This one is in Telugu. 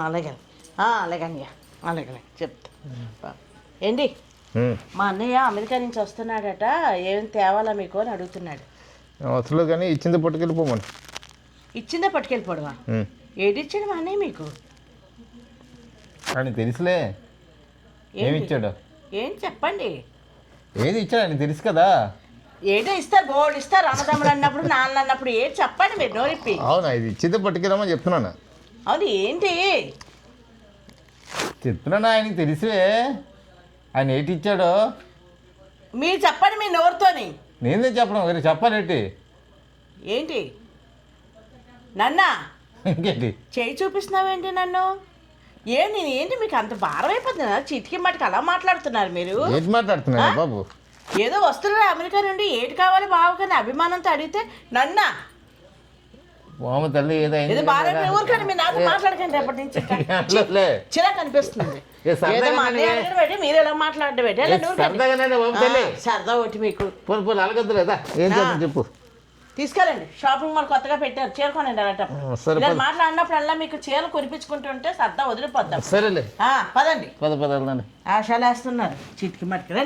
అలాగే అలాగే అన్నయ్య అలాగే చెప్తా ఏంటి మా అన్నయ్య అమెరికా నుంచి వస్తున్నాడట ఏం తేవాలా మీకు అని అడుగుతున్నాడు. అసలు కానీ ఇచ్చింది పట్టుకెళ్ళిపోమని. ఇచ్చిందే పట్టుకెళ్ళిపోవడమా? ఏది ఇచ్చాడు మా అన్నయ్య మీకు? అని తెలుసులే. ఏమి ఇచ్చాడు? ఏంటి చెప్పండి. ఏది ఇచ్చాడు అని తెలుసు కదా. ఏదో ఇస్తారు, గోల్డ్ ఇస్తారు అన్నదమ్ములు అన్నప్పుడు, నాన్న అన్నప్పుడు ఏది చెప్పండి మీరు నోరిప్పి. అవునా, ఇది ఇచ్చింది పట్టుకెళ్ళమని చెప్తున్నాను. అవును ఏంటి చెప్తున్నాను, ఆయనకి తెలిసే. ఆయన ఏంటి ఇచ్చాడో మీరు చెప్పండి మీ నోరుతోని. నేనే చెప్పడం మరి చెప్పాలేంటి? ఏంటి నన్నా ఇంకేంటి చేయి చూపిస్తున్నావేంటి నన్ను? ఏంటి మీకు అంత భారం అయిపోతుందా? చిటికి మటుకు అలా మాట్లాడుతున్నారు మీరు. ఏంటి మాట్లాడుతున్నారు బాబు? ఏదో వస్తున్నారు అమెరికా నుండి, ఏటి కావాలి బాబు కానీ అభిమానంతో అడిగితే నన్నా మామ తల్లి ఏదో బాగా ఊరుకండి. మీరు నాతో మాట్లాడకండి రేపటి నుంచి. చిరాకు అనిపిస్తుంది. మీరు ఎలా మాట్లాడడం సరదా ఒకటి మీకు. అలగద్దు లేదా ఏం చేద్దాం చెప్పు. తీసుకెళ్ళండి షాపింగ్ మాల్ కొత్తగా పెట్టారు, చీరకొనండి. అలాంటప్పుడు మాట్లాడినప్పుడు అలా మీకు చీరలు కొనిపించుకుంటుంటే సరదా వదిలిపోద్దాం. సరేలే పదండి. పద పద ఆశలేస్తున్నారు చిటికి మట్టుకు.